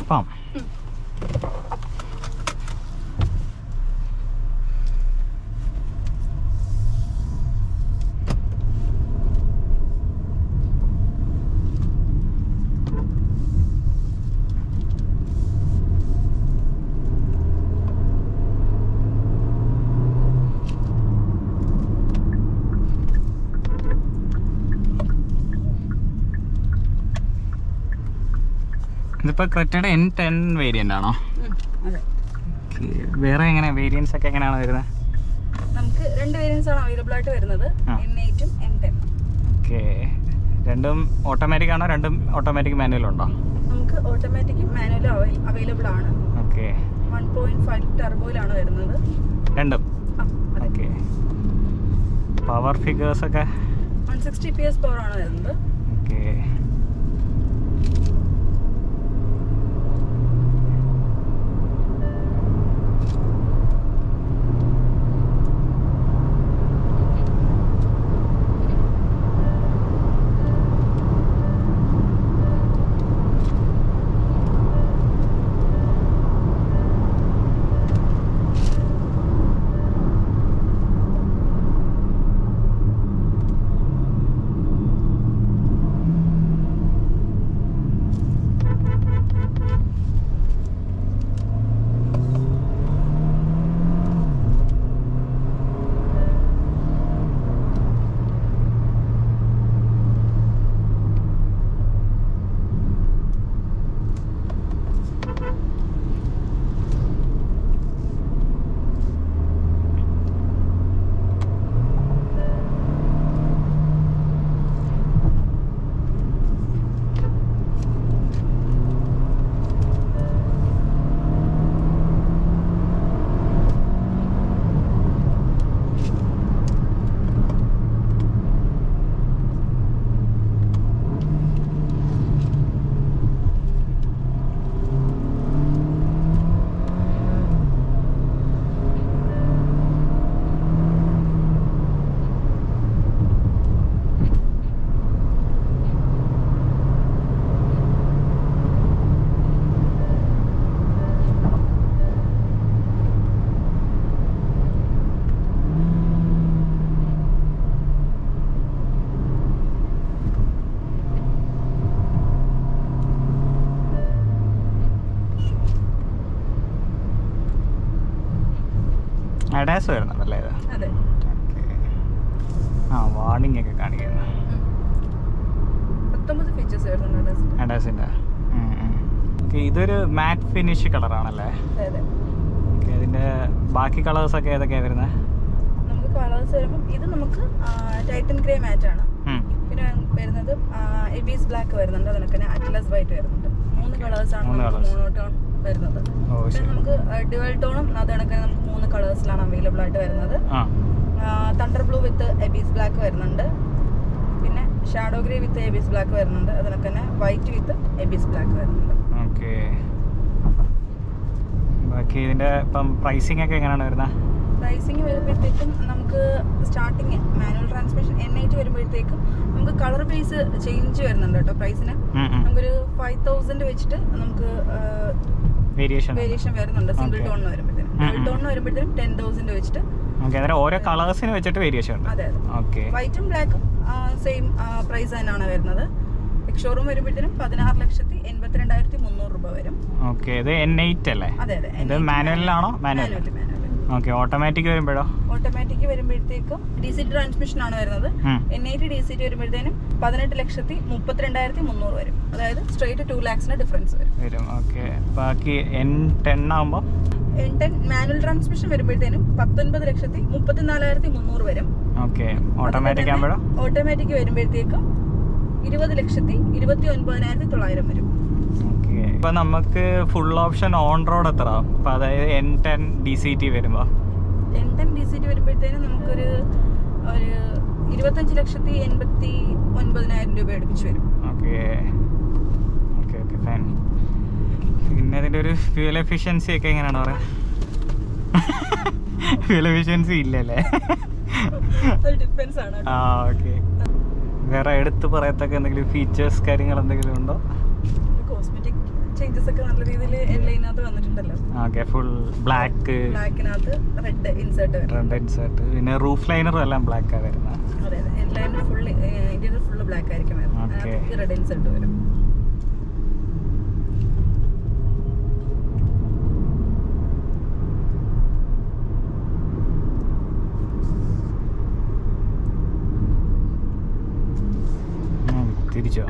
അപ്പം ഇതിപ്പോൾ ക്രെറ്റയുടെ N10 variant ആണോ? വേറെ എങ്ങനെ വേരിയൻസ് ഒക്കെ എങ്ങനെയാണ് വരുന്നത്? നമുക്ക് രണ്ട് വേരിയൻസ് ആണ് അവൈലബിൾ ആയിട്ട് വരുന്നത്, N8 ഉം N10. ഓക്കെ, രണ്ടും ഓട്ടോമാറ്റിക് ആണോ? രണ്ടും ഓട്ടോമാറ്റിക് മാനുവൽ ഉണ്ടോ? നമുക്ക് ഓട്ടോമാറ്റിക്കും മാനുവലും അവൈലബിൾ ആണ്. ഓക്കെ, 1.5 ടർബോയിലാണ് വരുന്നത് രണ്ടും. ഓക്കെ, പവർ ഫിഗേഴ്സ് ഒക്കെ 160 PS പവർ ആണ് വരുന്നത്. ഓക്കെ, ADAS വരുന്നുണ്ടല്ലേ ഇത്? അതെ. ആ വാർണിംഗ് ഒക്കെ കാണിക്കുന്നു 19 ഫീച്ചേഴ്സ് വരുന്നുണ്ട് ADASന്റെ. ഓക്കെ, ഇതൊരു മാറ്റ് ഫിനിഷ് കളറാണല്ലേ? അതെ. ഓക്കെ, ഇതിൻ്റെ ബാക്കി കളേഴ്സൊക്കെ ഏതൊക്കെയാണ് വരുന്നത്? നമുക്ക് കളേഴ്സ് വരുമ്പോൾ ഇത് നമുക്ക് ടൈറ്റൻ ഗ്രേ മാറ്റ് ആണ്. പിന്നെ വരുന്നത് എബീസ് ബ്ലാക്ക് വരുന്നുണ്ട്, അതിനൊക്കെ അറ്റ്ലസ് വൈറ്റ് വരുന്നുണ്ട്. 3 കളേഴ്സാണ് മോണോട്ടോൺ വരുന്നത്. പിന്നെ നമുക്ക് ഡ്യുവൽ ടോണും അത് കണക്കിന് നമുക്ക് 3 കളേഴ്സിലാണ് അവൈലബിൾ ആയിട്ട് വരുന്നത്. തണ്ടർ ബ്ലൂ വിത്ത് എബീസ് ബ്ലാക്ക് വരുന്നുണ്ട്, പിന്നെ ഷാഡോ ഗ്രേ വിത്ത് എബീസ് ബ്ലാക്ക് വരുന്നുണ്ട്, അതിനൊക്കെ തന്നെ വൈറ്റ് വിത്ത് എബീസ് ബ്ലാക്ക് വരുന്നുണ്ട്. ഓക്കെ, ബാക്കി ഇതിൻ്റെ ഇപ്പം പ്രൈസിംഗ് ഒക്കെ എങ്ങനെയാണ് വരുന്നത്? പ്രൈസിങ് വരുമ്പോഴത്തേക്കും നമുക്ക് സ്റ്റാർട്ടിങ് മാനുവൽ ട്രാൻസ്മിഷൻ N8 വരുമ്പോഴത്തേക്കും നമുക്ക് കളർ ബേസ് ചേഞ്ച് വരുന്നുണ്ട് കേട്ടോ. പ്രൈസിന് നമുക്കൊരു 5000 വെച്ചിട്ട് നമുക്ക് വേരിയേഷൻ വരുന്നുണ്ട്. സിംഗിൾ ടോണിന് വരുമ്പോഴത്തേനും, ഡബിൾ ടോണിന് വരുമ്പോഴത്തേനും 10,000 വെച്ചിട്ട്. ഓരോ കളേഴ്സിന് വെച്ചിട്ട് വേരിയേഷൻ ഉണ്ട്. അതെ അതെ. വൈറ്റും ബ്ലാക്കും സെയിം പ്രൈസ് തന്നെയാണ് വരുന്നത്. എക്സ്ഷോറൂം വരുമ്പോഴത്തേനും 16,82,300 രൂപ വരും. ഓക്കെ, ഇത് N8 അല്ലേ? അതെ അതെ. ഇത് മാനുവലിലാണോ? മാനുവൽ. ഓക്കെ, ഓട്ടോമാറ്റിക് വരുമ്പോഴോ? ഓട്ടോമാറ്റിക് വരുമ്പോഴത്തേക്കും DC ട്രാൻസ്മിഷൻ ആണ് വരുന്നത്. N8 DC വരുമ്പോഴത്തേനും 18,32,300 വരും. അതായത് സ്ട്രേറ്റ് 2 lakhs ഡിഫറൻസ് വരും. ഓക്കെ, ബാക്കി N10 ആകുമ്പോൾ N10 മാനുവൽ ട്രാൻസ്മിഷൻ വരുമ്പോഴത്തേനും 19,34,300 വരും. Okay, automatic ആകുമ്പോഴോ? ഓട്ടോമാറ്റിക് വരുമ്പോഴത്തേക്കും 20,29,900 വരും. ഓക്കെ, ഇപ്പം നമുക്ക് ഫുൾ ഓപ്ഷൻ ഓൺ റോഡ് എത്ര? അപ്പം അതായത് N10 DCT വരുമ്പോൾ N10 DCT വരുമ്പോഴത്തേനും നമുക്കൊരു 25,89,900 രൂപ അടുപ്പിച്ച് വരും. Okay okay okay fine. പിന്നെ അതിൻ്റെ ഒരു ഫ്യൂൽ എഫിഷ്യൻസി ഒക്കെ എങ്ങനെയാണ് പറയുക? ഫ്യൂൽ എഫിഷ്യൻസി ഇല്ലല്ലേ? ഡിഫറൻസ് ആണ്. ആ ഓക്കെ. വേറെ എടുത്ത് പറയത്തക്ക എന്തെങ്കിലും ഫീച്ചേഴ്സ് കാര്യങ്ങൾ എന്തെങ്കിലും ഉണ്ടോ? കോസ്മെറ്റിക് ചേഞ്ചസ് ഒക്കെ നല്ല രീതിയിൽ എൻലൈനകത്ത് വന്നിട്ടുണ്ടല്ലോ. ഓക്കെ, ഫുൾ ബ്ലാക്കിനകത്ത് റെഡ് ഇൻസേർട്ട്, പിന്നെ റൂഫ് ലൈനറും എല്ലാം ബ്ലാക്കാണ് വരുന്നത്. അതെ അതെ. എൻലൈനർ ഫുൾ ഇന്റീരിയർ ഫുൾ ബ്ലാക്ക് ആയിരിക്കും വരുന്നത്. റെഡ് ഇൻസേർട്ട് വരും. തിരിച്ചോ?